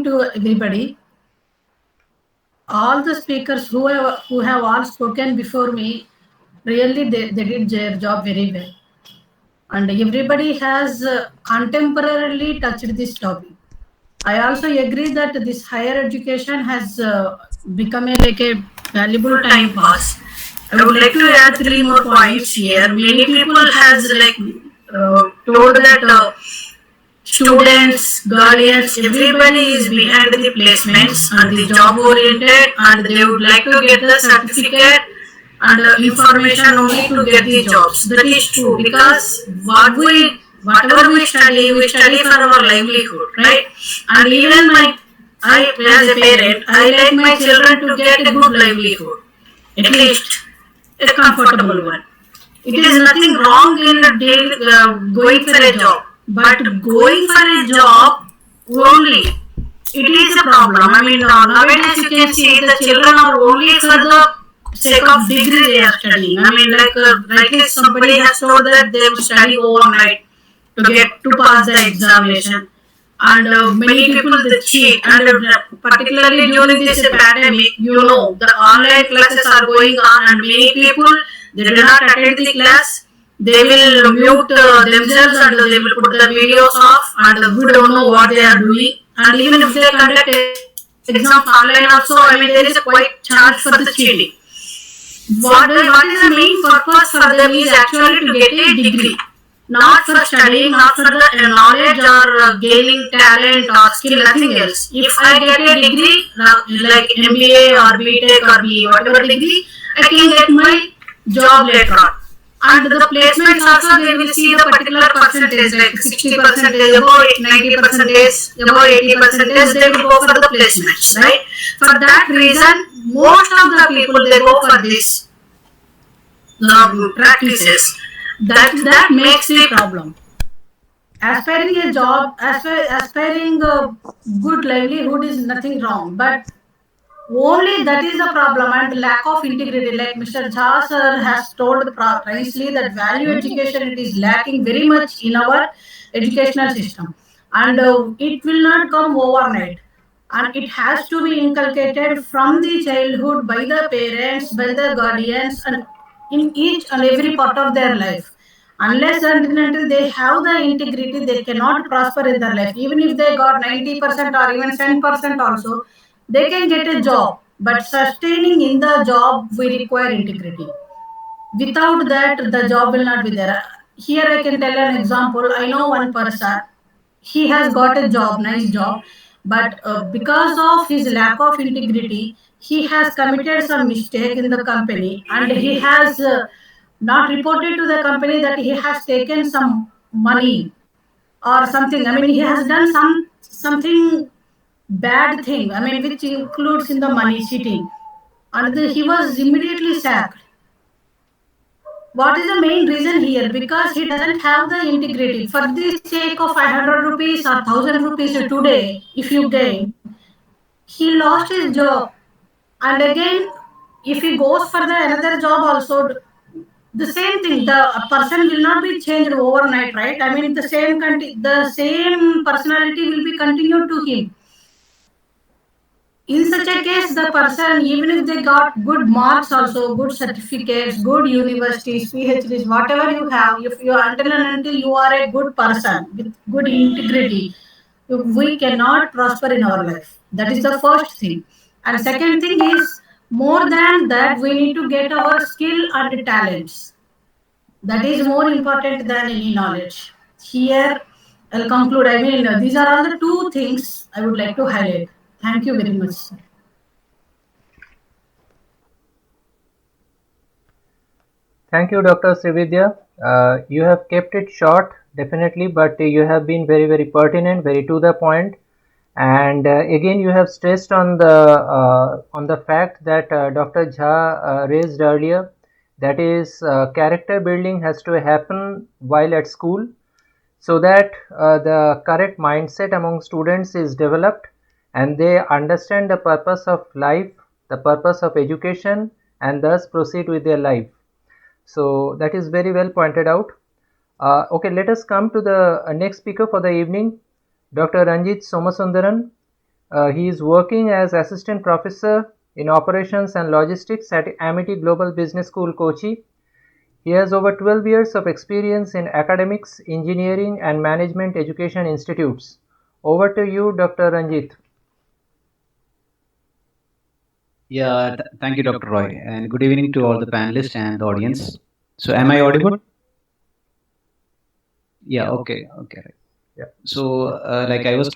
to everybody. All the speakers who have all spoken before me, really they did their job very well. And everybody has contemporarily touched this topic. I also agree that this higher education has become like a valuable time pass. I would like to add three more points here. Many people has told that students, guardians, everybody is behind the placements and the job oriented, and they would like to get the certificate and information only to get the jobs. That is true, because whatever we study for our livelihood, right? And even I as a parent, I like my children to get a good livelihood, at least a comfortable one. It is nothing wrong in going for a job, but going for a job only, it is a problem. I mean, nowadays you can see the children are only for the sake of degree they are studying. I mean, rightly somebody has told that they will study overnight to pass the examination, and many people they cheat, and particularly during this pandemic, the online classes are going on, and many people they do not attend the class. They will mute themselves and they will put the videos off, and we don't know what they are doing. And even if they conduct exams online also, I mean, there is a quite charge for the cheating. What is the main purpose for them is actually to get a degree, not for studying, not for the knowledge or gaining talent or skill, nothing else. If I get a degree like MBA or BTech or BE, whatever degree, I can get my job later on. And the placements also, they will see the particular percentage, like 60%, above 90%, above 80%, they will go for the placements, right? For that reason, most of the people they go for this practices. That makes the problem. Aspiring a job, aspiring a good livelihood is nothing wrong, but only that is the problem, and lack of integrity. Like Mr. Jha sir has told precisely that value education, it is lacking very much in our educational system, and it will not come overnight, and it has to be inculcated from the childhood by the parents, by the guardians, and in each and every part of their life. Unless and until they have the integrity, they cannot prosper in their life. Even if they got 90% or even 10% also, they can get a job. But sustaining in the job, we require integrity. Without that, the job will not be there. Here I can tell an example. I know one person. He has got a job, nice job, but because of his lack of integrity, he has committed some mistake in the company, and he has not reported to the company that he has taken some money or something. I mean, he has done something bad thing. I mean, which includes in the money cheating, and he was immediately sacked. What is the main reason here? Because he doesn't have the integrity. For the sake of 500 rupees or 1000 rupees today, if you gain, he lost his job. And again, if he goes for the another job also, the same thing, the person will not be changed overnight, right? I mean, the same personality will be continued to him. In such a case, the person, even if they got good marks also, good certificates, good universities, PhDs, whatever you have, if you until and until you are a good person with good integrity, we cannot prosper in our life. That is the first thing. And second thing is, more than that, we need to get our skill and talents. That is more important than any knowledge. Here, I'll conclude. I mean, these are all the two things I would like to highlight. Thank you very much, sir. Thank you, Dr. Srividya. You have kept it short, definitely, but you have been very, very pertinent, very to the point. And again, you have stressed on the fact that Dr. Jha raised earlier, that is, character building has to happen while at school, so that the correct mindset among students is developed and they understand the purpose of life, the purpose of education, and thus proceed with their life. So that is very well pointed out. Okay, let us come to the next speaker for the evening, Dr. Ranjit Somasundaran. He is working as assistant professor in operations and logistics at Amity Global Business School, Kochi. He has over 12 years of experience in academics, engineering, and management education institutes. Over to you, Dr. Ranjit. Yeah, thank you, Dr. Roy, and good evening to all the panelists and the audience. So, am I audible? Yeah, okay, okay. Yeah. So, like I was